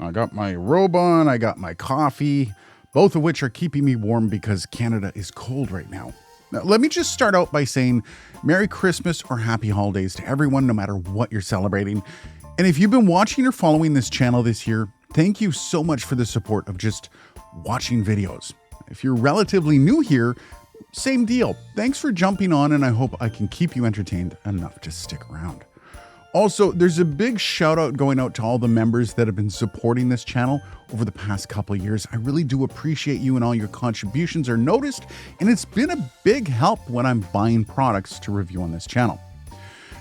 I got my robe on, I got my coffee, both of which are keeping me warm because Canada is cold right now. Now, let me just start out by saying Merry Christmas or Happy Holidays to everyone, no matter what you're celebrating. And if you've been watching or following this channel this year, thank you so much for the support of just watching videos. If you're relatively new here, same deal. Thanks for jumping on, and I hope I can keep you entertained enough to stick around. Also, there's a big shout out going out to all the members that have been supporting this channel over the past couple of years. I really do appreciate you, and all your contributions are noticed, and it's been a big help when I'm buying products to review on this channel.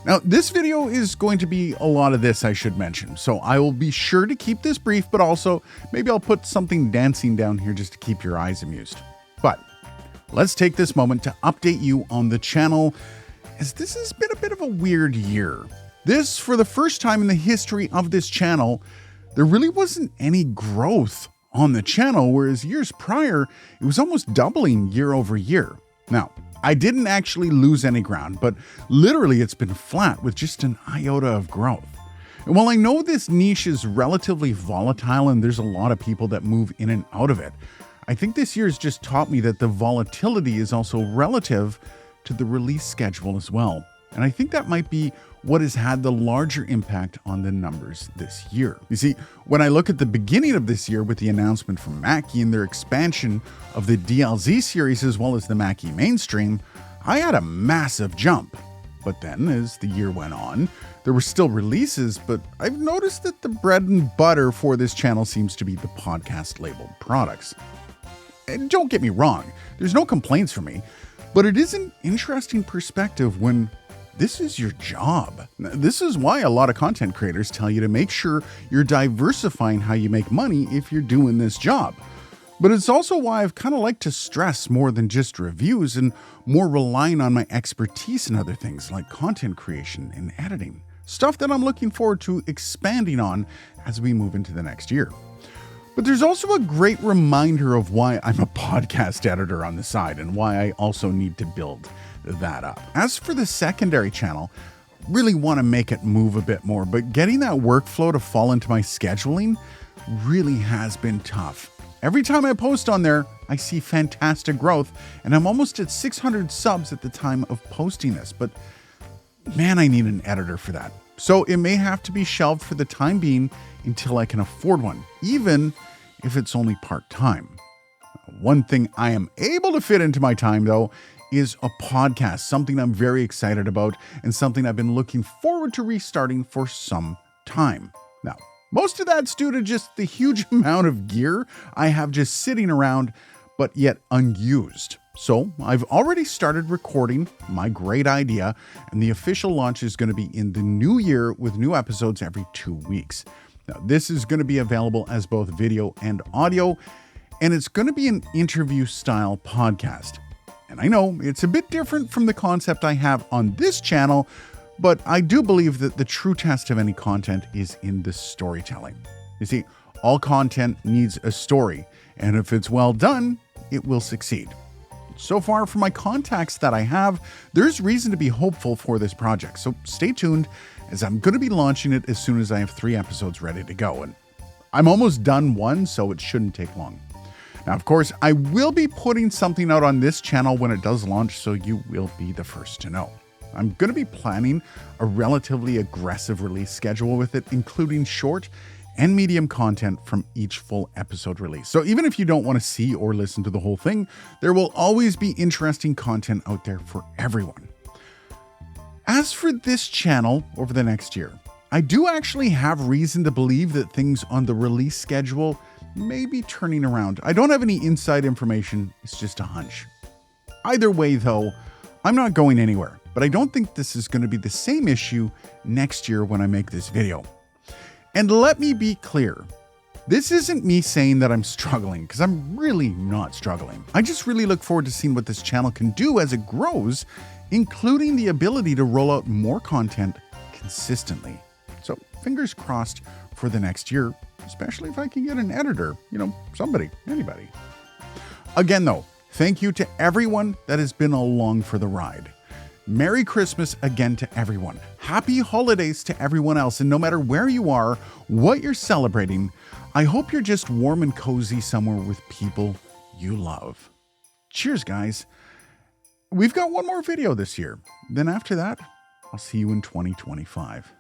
Now, this video is going to be a lot of this, I should mention, so I will be sure to keep this brief, but also maybe I'll put something dancing down here just to keep your eyes amused. But let's take this moment to update you on the channel, as this has been a bit of a weird year. This, for the first time in the history of this channel, there really wasn't any growth on the channel, whereas years prior, it was almost doubling year over year. Now, I didn't actually lose any ground, but literally it's been flat with just an iota of growth. And while I know this niche is relatively volatile and there's a lot of people that move in and out of it, I think this year has just taught me that the volatility is also relative to the release schedule as well. And I think that might be what has had the larger impact on the numbers this year. You see, when I look at the beginning of this year with the announcement from Mackie and their expansion of the DLZ series as well as the Mackie mainstream, I had a massive jump. But then as the year went on, there were still releases, but I've noticed that the bread and butter for this channel seems to be the podcast labeled products. And don't get me wrong, there's no complaints from me, but it is an interesting perspective when this is your job. This is why a lot of content creators tell you to make sure you're diversifying how you make money if you're doing this job. But it's also why I've kind of liked to stress more than just reviews and more relying on my expertise in other things like content creation and editing. Stuff that I'm looking forward to expanding on as we move into the next year. But there's also a great reminder of why I'm a podcast editor on the side and why I also need to build that up. As for the secondary channel, really want to make it move a bit more, but getting that workflow to fall into my scheduling really has been tough. Every time I post on there, I see fantastic growth, and I'm almost at 600 subs at the time of posting this, but man, I need an editor for that. So it may have to be shelved for the time being until I can afford one, even if it's only part-time. One thing I am able to fit into my time, though, is a podcast, something I'm very excited about and something I've been looking forward to restarting for some time. Now, most of that's due to just the huge amount of gear I have just sitting around, but yet unused. So I've already started recording my great idea, and the official launch is going to be in the new year with new episodes every 2 weeks. Now, this is going to be available as both video and audio, and it's going to be an interview style podcast. And I know it's a bit different from the concept I have on this channel, but I do believe that the true test of any content is in the storytelling. You see, all content needs a story, and if it's well done, it will succeed. So far from my contacts that I have, there's reason to be hopeful for this project, so stay tuned as I'm going to be launching it as soon as I have 3 episodes ready to go, and I'm almost done one, so it shouldn't take long. Now, of course, I will be putting something out on this channel when it does launch, so you will be the first to know. I'm going to be planning a relatively aggressive release schedule with it, including short and medium content from each full episode release. So even if you don't want to see or listen to the whole thing, there will always be interesting content out there for everyone. As for this channel over the next year, I do actually have reason to believe that things on the release schedule may be turning around. I don't have any inside information, it's just a hunch. Either way though, I'm not going anywhere, but I don't think this is going to be the same issue next year when I make this video. And let me be clear, this isn't me saying that I'm struggling, because I'm really not struggling. I just really look forward to seeing what this channel can do as it grows, including the ability to roll out more content consistently. So fingers crossed for the next year, especially if I can get an editor, somebody, anybody. Again though, thank you to everyone that has been along for the ride. Merry Christmas again to everyone. Happy holidays to everyone else. And no matter where you are, what you're celebrating, I hope you're just warm and cozy somewhere with people you love. Cheers, guys. We've got one more video this year. Then after that, I'll see you in 2025.